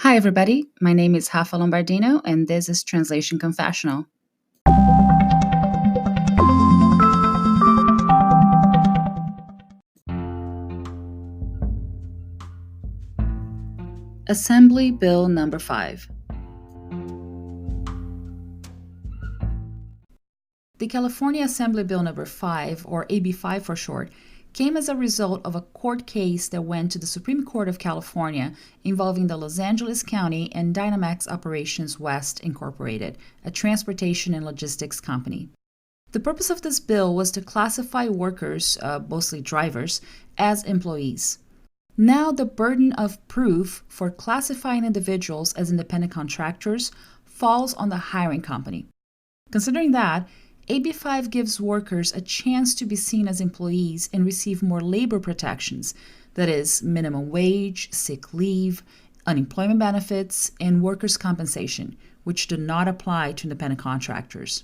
Hi, everybody. My name is Rafa Lombardino, and this is Translation Confessional. Assembly Bill Number 5. The California Assembly Bill Number 5, or AB5 for short, came as a result of a court case that went to the Supreme Court of California involving the Los Angeles County and Dynamax Operations West Incorporated, a transportation and logistics company. The purpose of this bill was to classify workers, mostly drivers, as employees. Now the burden of proof for classifying individuals as independent contractors falls on the hiring company. Considering that, AB5 gives workers a chance to be seen as employees and receive more labor protections, that is, minimum wage, sick leave, unemployment benefits, and workers' compensation, which do not apply to independent contractors.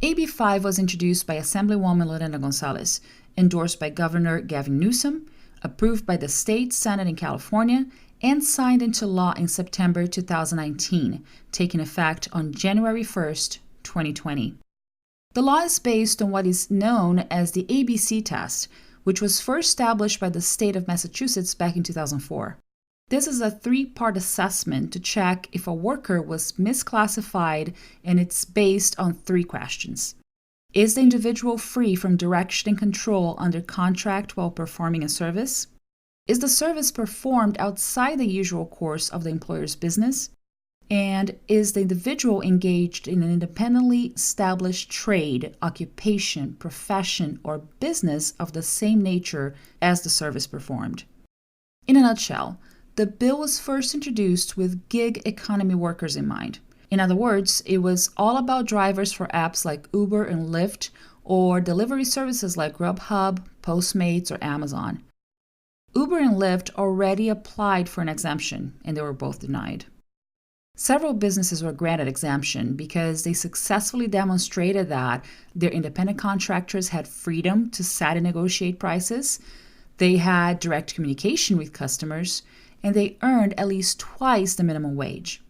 AB5 was introduced by Assemblywoman Lorena Gonzalez, endorsed by Governor Gavin Newsom, approved by the state Senate in California, and signed into law in September 2019, taking effect on January 1st, 2020. The law is based on what is known as the ABC test, which was first established by the state of Massachusetts back in 2004. This is a three-part assessment to check if a worker was misclassified, and it's based on three questions. Is the individual free from direction and control under contract while performing a service? Is the service performed outside the usual course of the employer's business? And is the individual engaged in an independently established trade, occupation, profession, or business of the same nature as the service performed? In a nutshell, the bill was first introduced with gig economy workers in mind. In other words, it was all about drivers for apps like Uber and Lyft, or delivery services like Grubhub, Postmates, or Amazon. Uber and Lyft already applied for an exemption, and they were both denied. Several businesses were granted exemption because they successfully demonstrated that their independent contractors had freedom to set and negotiate prices, they had direct communication with customers, and they earned at least twice the minimum wage.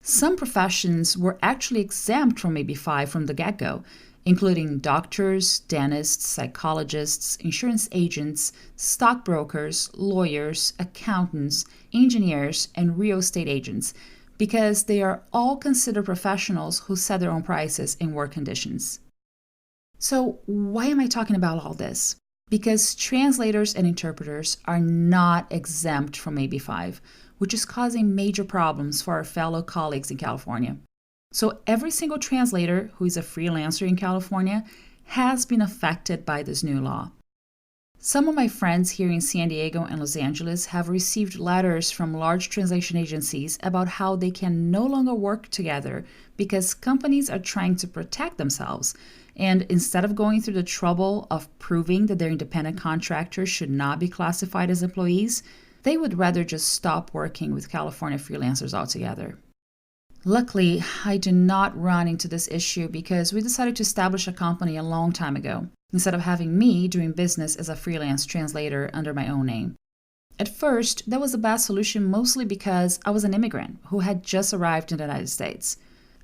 Some professions were actually exempt from AB5 from the get-go, including doctors, dentists, psychologists, insurance agents, stockbrokers, lawyers, accountants, engineers, and real estate agents, because they are all considered professionals who set their own prices and work conditions. So why am I talking about all this? Because translators and interpreters are not exempt from AB5, which is causing major problems for our fellow colleagues in California. So every single translator who is a freelancer in California has been affected by this new law. Some of my friends here in San Diego and Los Angeles have received letters from large translation agencies about how they can no longer work together because companies are trying to protect themselves. And instead of going through the trouble of proving that their independent contractors should not be classified as employees, they would rather just stop working with California freelancers altogether. Luckily, I do not run into this issue because we decided to establish a company a long time ago, instead of having me doing business as a freelance translator under my own name. At first, that was the best solution mostly because I was an immigrant who had just arrived in the United States.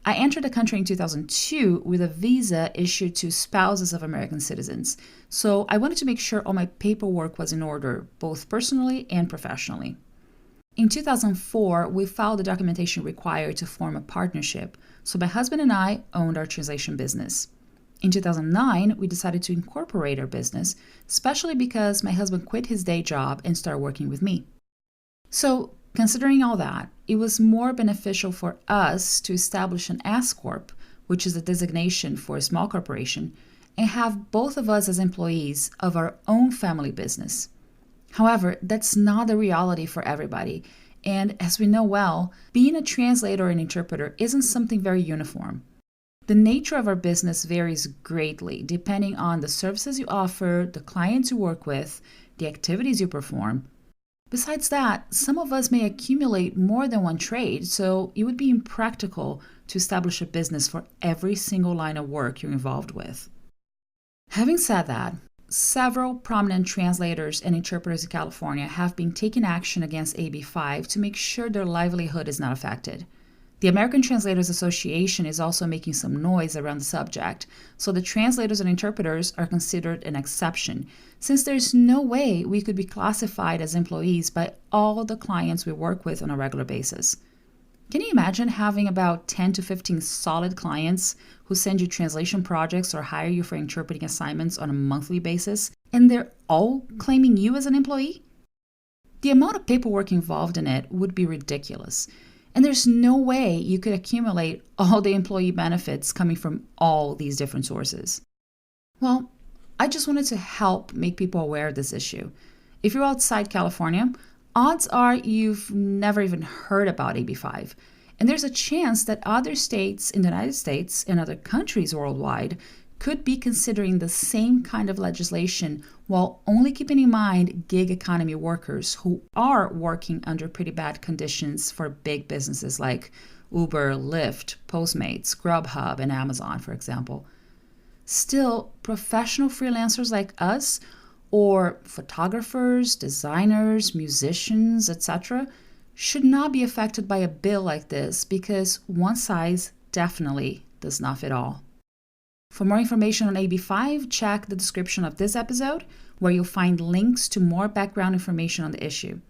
I entered the country in 2002 with a visa issued to spouses of American citizens, so I wanted to make sure all my paperwork was in order, both personally and professionally. In 2004, we filed the documentation required to form a partnership, so my husband and I owned our translation business. In 2009, we decided to incorporate our business, especially because my husband quit his day job and started working with me. So, considering all that, it was more beneficial for us to establish an S-Corp, which is a designation for a small corporation, and have both of us as employees of our own family business. However, that's not the reality for everybody, and as we know well, being a translator or an interpreter isn't something very uniform. The nature of our business varies greatly depending on the services you offer, the clients you work with, the activities you perform. Besides that, some of us may accumulate more than one trade, so it would be impractical to establish a business for every single line of work you're involved with. Having said that, Several prominent translators and interpreters in California have been taking action against AB5 to make sure their livelihood is not affected. The American Translators Association is also making some noise around the subject, so the translators and interpreters are considered an exception, since there's no way we could be classified as employees by all the clients we work with on a regular basis. Can you imagine having about 10 to 15 solid clients who send you translation projects or hire you for interpreting assignments on a monthly basis, and they're all claiming you as an employee? The amount of paperwork involved in it would be ridiculous, and there's no way you could accumulate all the employee benefits coming from all these different sources. Well, I just wanted to help make people aware of this issue. If you're outside California, odds are you've never even heard about AB5. And there's a chance that other states in the United States and other countries worldwide could be considering the same kind of legislation while only keeping in mind gig economy workers who are working under pretty bad conditions for big businesses like Uber, Lyft, Postmates, Grubhub, and Amazon, for example. Still, professional freelancers like us, or photographers, designers, musicians, etc., should not be affected by a bill like this because one size definitely does not fit all. For more information on AB5, check the description of this episode, where you'll find links to more background information on the issue.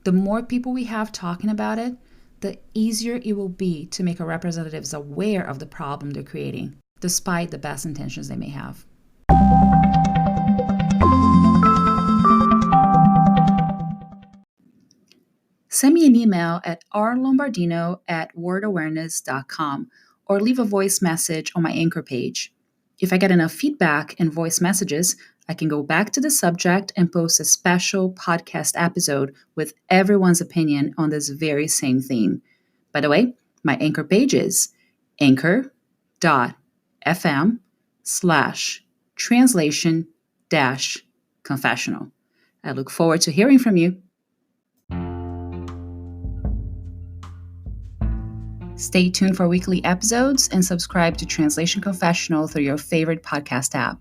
The more people we have talking about it, the easier it will be to make our representatives aware of the problem they're creating, despite the best intentions they may have. Send me an email at rlombardino@wordawareness.com or leave a voice message on my Anchor page. If I get enough feedback and voice messages, I can go back to the subject and post a special podcast episode with everyone's opinion on this very same theme. By the way, my Anchor page is anchor.fm/translation-confessional. I look forward to hearing from you. Stay tuned for weekly episodes and subscribe to Translation Confessional through your favorite podcast app.